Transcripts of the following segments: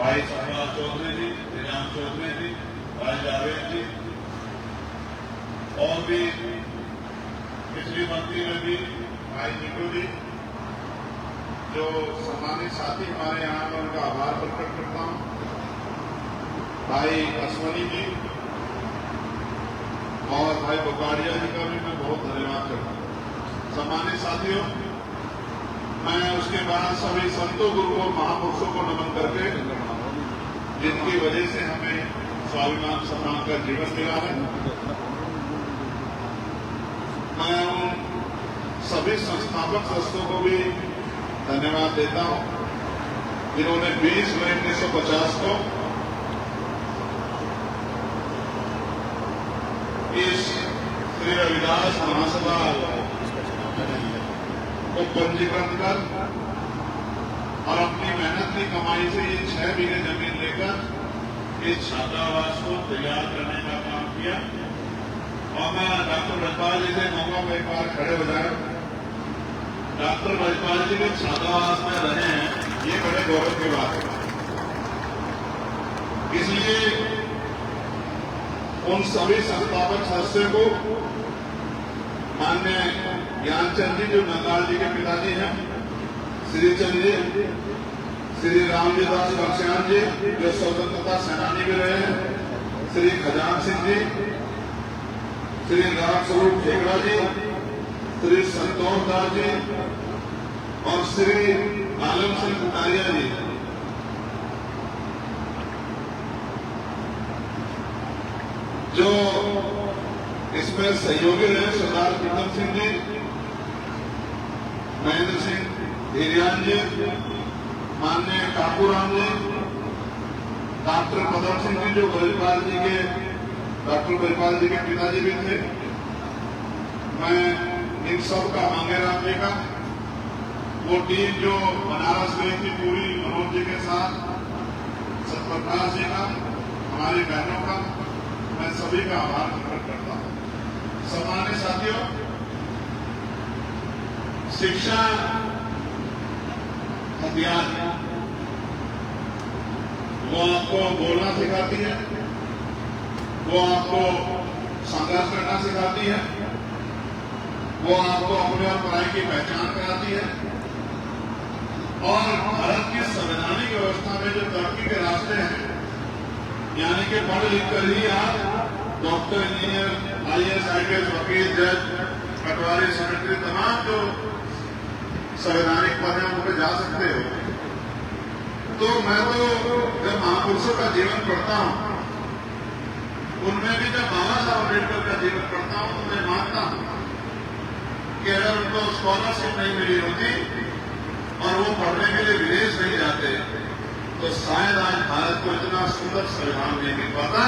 भाई सोमनाथ चौधरी जी, निजाम चौधरी जी, भाई जावेद जी, और भी पिछली मंत्री में भी भाई नीटू जी, जो सम्मानित साथी हमारे यहाँ में, उनका आभार प्रकट करता हूँ। भाई अश्वनी जी और भाई बुकाड़िया जी का भी मैं बहुत धन्यवाद करता हूँ। सम्मानित साथियों, मैं उसके बाद सभी संतों, गुरु और महापुरुषों को नमन करके, जिनकी वजह से हमें स्वाभिमान सम्मान का जीवन मिला है, मैं उन सभी संस्थापक सदस्यों को भी धन्यवाद देता हूं, जिन्होंने 20 मई 1950 को इस श्री रविदास महासभा को पंजीकरण कर और अपनी मेहनत की कमाई से ये 6 बीघे जमीन लेकर इस छात्रावास को तैयार करने का काम किया। और मैं डॉक्टर ब्रजपाल जी से मौका पर एक बार खड़े हो जाए। डॉक्टर ब्रजपाल जी भी छात्रावास में रहे हैं, ये बड़े गौरव की बात है। इसलिए उन सभी संस्थापक सदस्यों को, माननीय ज्ञानचंद जी जो नंगाल जी के पिताजी हैं, श्री चंद जी, श्री रामजी दास घनश्याम जी जो स्वतंत्रता सेनानी भी रहे हैं, श्री खजान सिंह जी, श्री राम स्वरूप ठेकड़ा जी, श्री संतोष दास जी और श्री आलम सिंह कुटारिया जी, जो इसमें सहयोगी रहे, सरदार प्रीतम सिंह जी, महेंद्र सिंह धीरियान जी, माननीय काकूराम जी, डॉक्टर पदम सिंह जी जो ब्रजपाल जी के, डॉक्टर ब्रजपाल जी के पिताजी भी थे। मैं इन सब का, मांगेराम जी का, वो टीम जो बनारस गई थी पूरी मनोज जी के साथ, सतप्रकाश जी का, हमारी बहनों का, मैं सभी का आभार प्रकट करता हूं। सम्मानित साथियों, शिक्षा हथियार है। वो आपको बोलना सिखाती है, वो आपको संघर्ष करना सिखाती है, वो आपको अपने और पराई की पहचान कराती है। और भारत की संवैधानिक व्यवस्था में जो तरक्की के रास्ते हैं, यानी कि पढ़ लिख कर ही आप डॉक्टर, इंजीनियर, IAS, IPS, वकील, जज, पटवारी, सेक्रेटरी, तमाम जो संवैधानिक पद हैं उन पर जा सकते हो। तो मैं तो जब महापुरुषों का जीवन पढ़ता हूं, उनमें भी जब बाबा साहब अम्बेडकर का जीवन पढ़ता हूं, तो मैं मानता हूं कि अगर उनको स्कॉलरशिप नहीं मिली होती और वो पढ़ने के लिए विदेश नहीं जाते, तो शायद आज भारत को इतना सुंदर संविधान नहीं मिल पाता,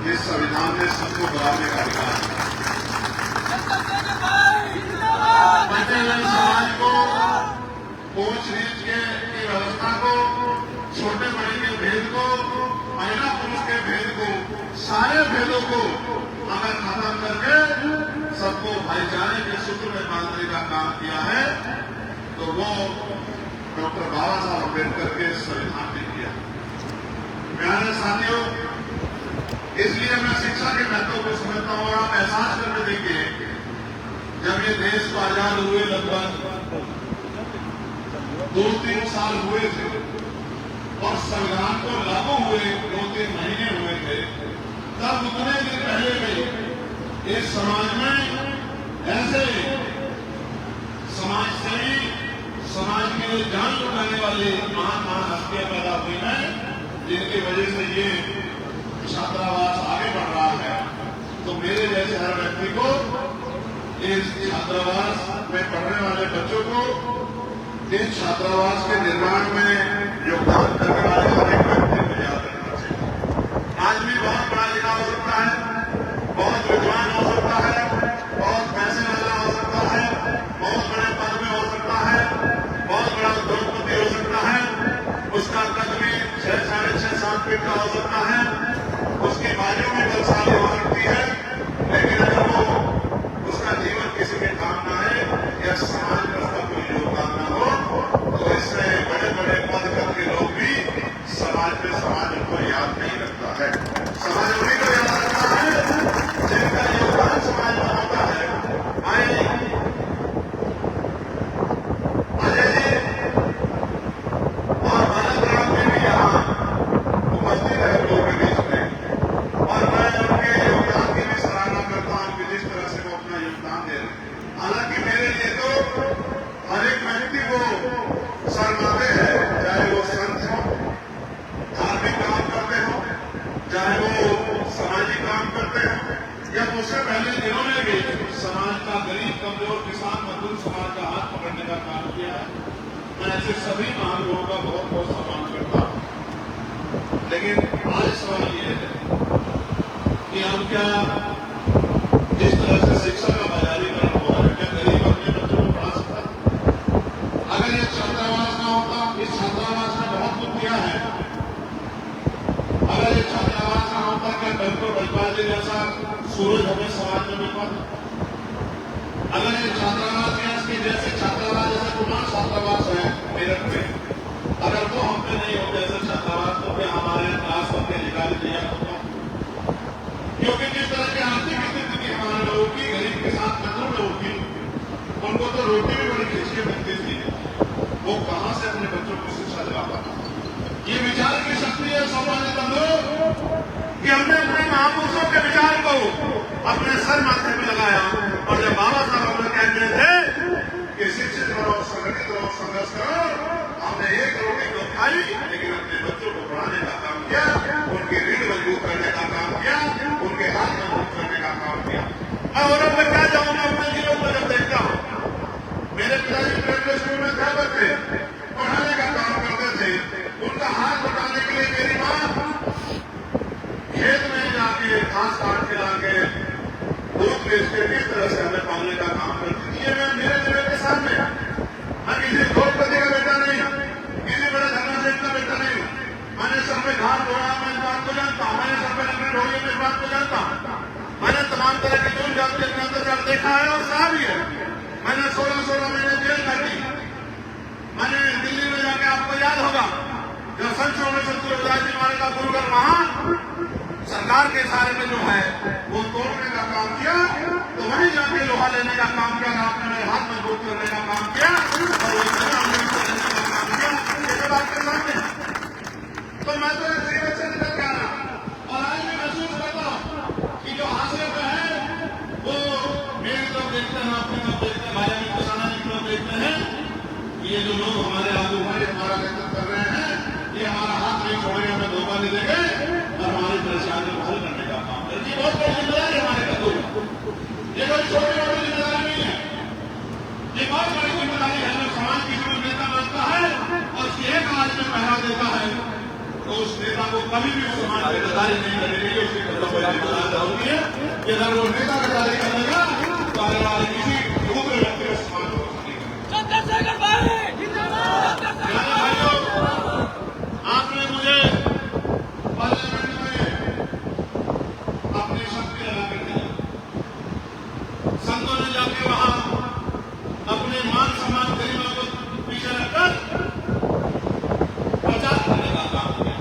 जिस संविधान ने सबको बराबरी का अधिकार दिया। बचे हुए समाज को, ऊंच नीच की व्यवस्था को, छोटे बड़े के भेद को, महिला पुरुष के भेद को, सारे भेदों को अगर खत्म करके सबको भाईचारे के सूत्र में बांधने का काम किया है, तो वो डॉक्टर बाबा साहब अम्बेडकर के संविधान ने किया। प्यारे साथियों, इसलिए मैं शिक्षा के महत्व को समझता हूं। आप एहसास करके देखिए, जब ये देश को आजाद हुए लगभग 2-3 साल हुए थे और संविधान को लागू हुए 2-3 महीने हुए थे, तब उतने दिन पहले भी इस समाज में ऐसे समाज सेवी, समाज के लिए जान लुटाने वाले महान महान हस्तियां पैदा हुई हैं, जिनकी वजह से ये छात्रावास आगे बढ़ रहा है। तो मेरे जैसे हर व्यक्ति को, इस छात्रावास में पढ़ने वाले बच्चों को, इस छात्रावास के निर्माण में योगदान करने वाले हर एक व्यक्ति को याद रखना चाहिए। आज भी बहुत पढ़ा लिखा हो सकता है, बहुत विद्वान हो सकता है, बहुत पैसे वाला हो सकता है, बहुत बड़े पद में हो सकता है, बहुत बड़ा उद्योगपति हो सकता है, उसका कद भी 6, 6.5, 7 फीट का हो सकता है, उसकी बाजू भी बलशाली हो सकती है, लेकिन अगर वो उसका जीवन किसी के काम ना है या समाज में उसका कोई योगदान ना हो, तो इससे बड़े बड़े पद करके लोग भी समाज समाज में समाज उनको याद नहीं रखता है। समाज उन्हीं को याद रखता है जिनका योगदान समाज में होता है। अजय जी और भरत राम जी भी यहाँ उपस्थित है लोगों के बीच में, और मैं उनके योगदान की भी सराहना करता हूं कि जिस तरह से वो अपना योगदान दे रहे हैं। हालांकि मेरे लिए तो हर एक व्यक्ति को शर्माते हैं, चाहे वो संत हो, धार्मिक काम करते हो, चाहे वो सामाजिक काम करते हो, या उससे पहले जिन्होंने भी समाज का गरीब कमजोर किसान मजदूर समाज का हाथ पकड़ने का काम किया है, मैं ऐसे सभी महानुभावों का बहुत बहुत सम्मान करता हूं। लेकिन आज सवाल ये है कि हम क्या जिस तरह से शिक्षा का बाजारीकरण हो रहा है, क्या गरीब अपने बच्चों को पढ़ा सकता है? अगर ये छात्रावास ना होता, इस छात्रावास ने बहुत कुछ किया है। अगर ये छात्रावास ना होता, क्या डॉक्टर बजपाल जी जैसा सूरज हमें समाज में मिल पाता? अगर ये छात्रावास के जैसे छात्रावास जैसे कुमार छात्रावास है मेरठ में, अगर वो हम पे नहीं होते ऐसे छात्रावास, तो क्या हमारे क्लास करके निकाल दिया होता? क्योंकि जिस तरह की आर्थिक स्थिति थी हमारे लोगों की, गरीब के साथ मजदूर लोगों की, उनको तो रोटी भी बड़ी खिंचके मिलती थी, वो कहां से अपने बच्चों को शिक्षा दिला पाता? ये विचार की शक्ति है सम्मानित बंधुओं कि हमने अपने महापुरुषों के विचार को अपने सर माथे में लगाया, और जब बाबा साहब हमें कहते थे कि शिक्षित रहो, संगठित रहो, संघर्ष करो, हमने एक रोटी तो खाई, लेकिन अपने बच्चों को पढ़ाने का काम किया, उनकी रीढ़ मजबूत करने का काम किया, उनके हाथ मजबूत करने का काम किया। मैं और मैं क्या जाऊँ, मैं अपने जीवन में जब देखता हूँ, मेरे पिताजी प्राइमरी स्कूल में थे, बच्चे पढ़ाने का काम करते थे, उनका हाथ बटाने के लिए मेरी माँ खेत में जाके घास काट के लाके दूध बेच के किस तरह से हमें पालने का काम करती थी। ये मैं मेरे जीवन के सामने, मैं किसी द्रौपदी का बेटा नहीं, किसी बड़े धर्मसेठ का बेटा नहीं। मैंने सर में घास धोया, मैं इस बात को जानता हूँ। मैंने सर में लकड़ी ढोई, मैं इस बात को जानता हूँ। मैंने तमाम तरह की दूर जाति के अंदर देखा है और सहा भी है। मैंने 16-16 महीने जेल काटी। मैंने दिल्ली में जाके, आपको याद होगा जब सन 1970 जी हमारे का गुरुगर वहां सरकार के इशारे में जो है वो तोड़ने का काम किया, तो वहीं जाके लोहा लेने का काम किया, आपने मेरे हाथ मजबूत करने का काम किया, और वो लेने का काम किया, ये सब आपके सामने। तो मैं तो इस जीवन से निकल के आना, और आज मैं महसूस करता हूँ कि जो हासिल पे है वो मेरी तरफ देखते हैं, अपनी तरफ देखते हैं, भाई अमित किसाना की तरफ देखते हैं। ये जो लोग हमारे आगू भाई हमारा नेतृत्व कर रहे हैं, ये हमारा हाथ नहीं छोड़ेंगे, हमें धोखा नहीं देंगे, और हमारी परेशानी को हल करने का काम करें। ये बहुत बड़ी जिम्मेदारी है हमारे कदों, ये कोई छोटी मोटी जिम्मेदारी नहीं है, ये बहुत बड़ी जिम्मेदारी है। जब समाज किसी को नेता बनता है और उसकी एक आवाज में पहरा देता है, तो उस नेता को कभी भी समाज में गद्दारी नहीं करेगी, उसकी जिम्मेदारी होती है कि अगर वो नेता गद्दारी करेगा तो आने वाले किसी दूसरे व्यक्ति को समाज को चंद्रशेखर भाई आपने मुझे पार्लियामेंट में अपनी शक्ति लगा कर दिया। संतों ने जाके वहां अपने मान सम्मान गरिमा को पीछे रखकर प्रचार करने का काम किया,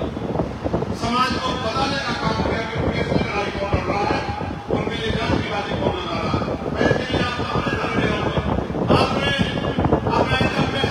समाज को बताने का काम किया कि उनके से लड़ाई कौन लड़ रहा है, उनके लिए जान की बातें कौन लड़ा रहा है। मैं इसलिए आपको अपने घर में रहूंगा, आपने अपने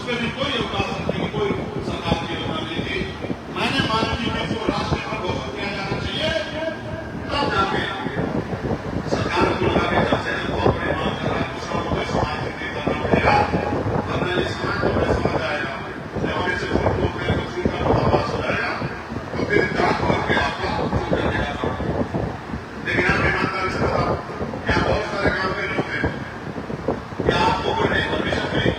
उसमें भी कोई अवकाश रखने की कोई सरकार की योजना नहीं थी। मैंने माननीय जी को राष्ट्रीय पर घोषित किया जाना चाहिए, तब जाके सरकार को लगा के जब से बहुत बड़ी मांग कर रहा है, किसानों को समाज खेती करना पड़ेगा, वरना ये समाज को बड़े समझ आएगा, जब हम इसे वोट को अपने कुछ का आवाज हो जाएगा तो फिर जाट करके आपका शुरू कर देगा। लेकिन आप ईमानदारी से बताओ, क्या बहुत सारे काम करने होते हैं? क्या आपको कोई नहीं परमिशन मिली?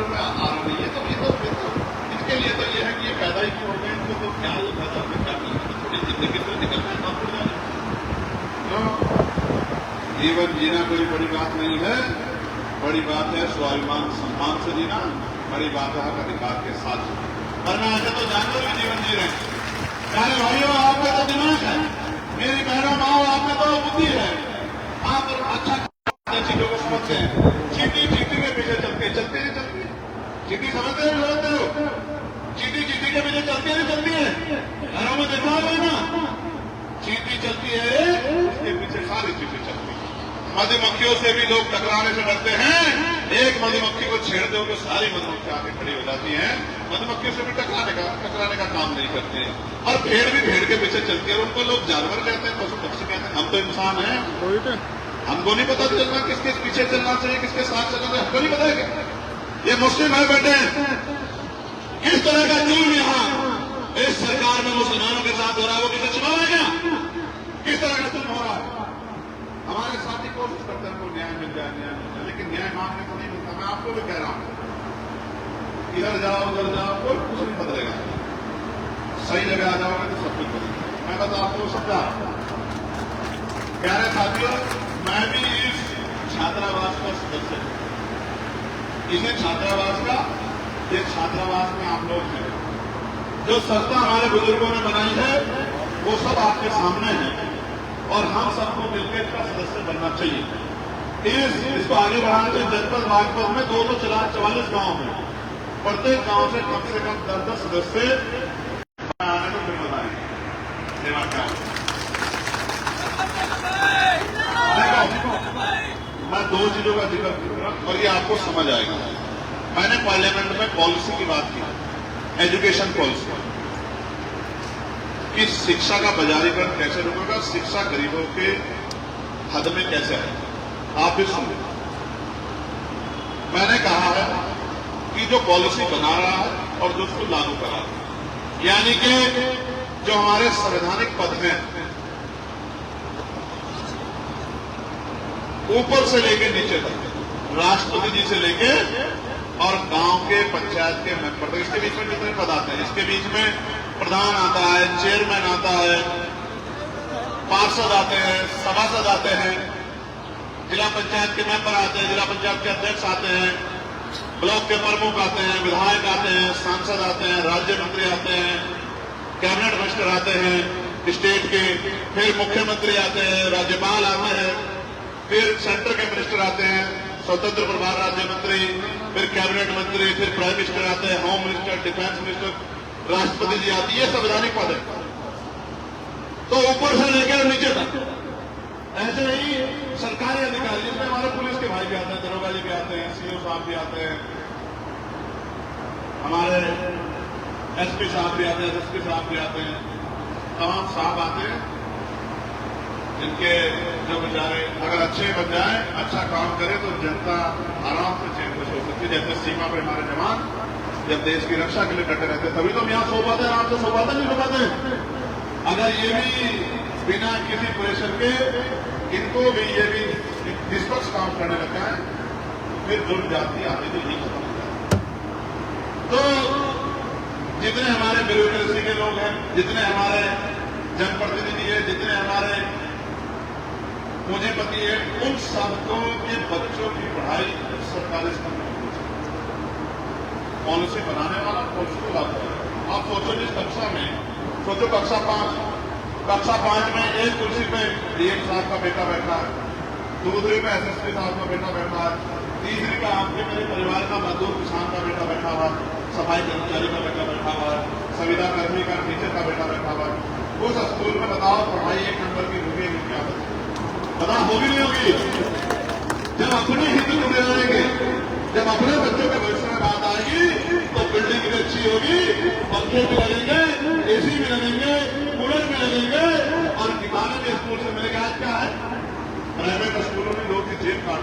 में आ रही है। तो इनके लिए तो ये है कि ये पैदा ही क्यों हो गए, इनको तो क्या पैदा होगा, क्या थोड़ी जिंदगी तो निकलना है, काम पड़ जाए। जीवन जीना कोई बड़ी बात नहीं है, बड़ी बात है स्वाभिमान सम्मान से जीना, बड़ी बात है हक अधिकार के साथ। वरना ऐसे तो जानवर भी जीवन जी रहे हैं। प्यारे भाइयों, आप में तो दिमाग है, मेरी बहनों माओ, आप में तो बुद्धि है, आप अच्छा चीजों को समझते हैं। चीटी चीटी के पीछे चलते नहीं चलती, चीटी समझते हो, चीटी चीटी के पीछे चलती है, घरों में देखा होगा ना, चीटी चलती है, उसके पीछे सारी चीजें चलती है। मधुमक्खियों से भी लोग टकराने से डरते हैं। एक मधुमक्खी को छेड़ दो तो सारी मधुमक्खी आके खड़ी हो जाती हैं। मधुमक्खियों से भी टकराने का काम नहीं करते हैं। और भेड़ भी भेड़ के पीछे चलती है, और उनको लोग जानवर कहते हैं, पशु पक्षी कहते हैं। हम तो इंसान हैं, हमको नहीं पता चलना किसके पीछे चलना चाहिए, किसके साथ चलना चाहिए, हमको नहीं पता है। ये मुस्लिम भाई बैठे हैं, किस तरह का जुल्म यहाँ इस सरकार में मुसलमानों के साथ हो रहा है, वो किसे छुपा है क्या? किस तरह का जुल्म हो रहा है? हमारे साथी कोशिश करते हैं हमको न्याय मिल जाए, लेकिन न्याय मांगने को नहीं मिलता। मैं आपको भी कह रहा हूं, इधर जाओ उधर जाओ, कोई कुछ नहीं बदलेगा। सही जगह आ जाओगे तो सब कुछ बदलेगा। मैं बता आपको समझा। प्यारे साथियों, मैं भी इस छात्रावास का सदस्य हूं। इसे छात्रावास का, ये छात्रावास में आप लोग हैं। जो संस्था हमारे बुजुर्गों ने बनाई है वो सब आपके सामने है, और हम सबको मिलकर इसका सदस्य बनना चाहिए। इसको आगे बढ़ाने के जनपद बागपत में 244 गांव हैं। प्रत्येक गांव से कम 10-10 सदस्य आने को फिर बताएंगे। मैं दो चीजों का जिक्र करूंगा और ये आपको समझ आएगा। मैंने पार्लियामेंट में पॉलिसी की बात की, एजुकेशन पॉलिसी कि शिक्षा का बाजारीकरण कैसे रुकेगा, शिक्षा गरीबों के हद में कैसे है। आप भी सुनिए, मैंने कहा है कि जो पॉलिसी बना रहा है और जो उसको लागू करा रहा है, यानी कि जो हमारे संवैधानिक पद हैं, ऊपर से लेकर नीचे तक, राष्ट्रपति जी से लेके और गांव के पंचायत के मेंबर तक, इसके बीच में जितने पद आते हैं, इसके बीच में प्रधान आता है, चेयरमैन आता है, पार्षद आते हैं, सभासद आते हैं, जिला पंचायत के मेंबर आते हैं, जिला पंचायत के अध्यक्ष आते हैं, ब्लॉक के प्रमुख आते हैं, विधायक आते हैं, सांसद आते हैं, राज्य मंत्री आते हैं, कैबिनेट मिनिस्टर आते हैं स्टेट के, फिर मुख्यमंत्री आते हैं, राज्यपाल आते हैं, फिर सेंटर के मिनिस्टर आते हैं, स्वतंत्र प्रभार राज्य मंत्री, फिर कैबिनेट मंत्री, फिर प्राइम मिनिस्टर आते हैं, होम मिनिस्टर, डिफेंस मिनिस्टर, राष्ट्रपति जी आती है। ये संवैधानिक पद है। तो ऊपर से लेकर नीचे तक ऐसे ही सरकारी अधिकारी, जिसमें हमारे पुलिस के भाई भी आते हैं, दरोगा जी भी आते हैं, सीओ साहब भी आते हैं, हमारे एसपी साहब भी आते हैं, एसएसपी साहब भी आते हैं, तमाम साहब आते हैं, जिनके जो बेचारे अगर अच्छे बन जाए, अच्छा काम करे तो जनता आराम से चैन खुश हो सकती है। जैसे सीमा पर हमारे जवान जब देश की रक्षा के लिए डटे रहते, तभी तो हम यहाँ सो पाते हैं, आराम से सो पाते नहीं सो पाते। अगर ये भी बिना किसी प्रेशर के इनको भी ये भी निष्पक्ष काम करने लगता है, फिर जुर्म जाती आती तो यही खत्म हो जाए। तो जितने हमारे ब्यूरोक्रेसी के लोग हैं, जितने हमारे जनप्रतिनिधि है, जितने हमारे पूंजीपति है, उन सबको के बच्चों की पढ़ाई सरकारी स्तर में पॉलिसी बनाने वाला पॉलिसी को लागू करेगा। आप सोचो जिस कक्षा में, सोचो कक्षा 5 में एक कुर्सी पे डीएम साहब का बेटा बैठा है, दूसरी पे एसएसपी साहब का बेटा बैठा है, तीसरी पे आपके मेरे परिवार का मजदूर किसान का बेटा बैठा हुआ, सफाई कर्मचारी का बेटा बैठा हुआ है, संविदा कर्मी का टीचर का बेटा बैठा हुआ है। उस स्कूल में बताओ पढ़ाई 1 नंबर की होगी नहीं, क्या बताओ होगी नहीं होगी? जब अपने हित जुड़े रहेंगे, जब अपने बच्चों के भविष्य में बात आएगी तो बिल्डिंग भी अच्छी होगी, पंखे भी लगेंगे, एसी भी लगेंगे, कूलर भी लगेंगे, और किताबें भी स्कूल से मिलेगा। आज क्या है, प्राइवेट स्कूलों में लोग की जेब काट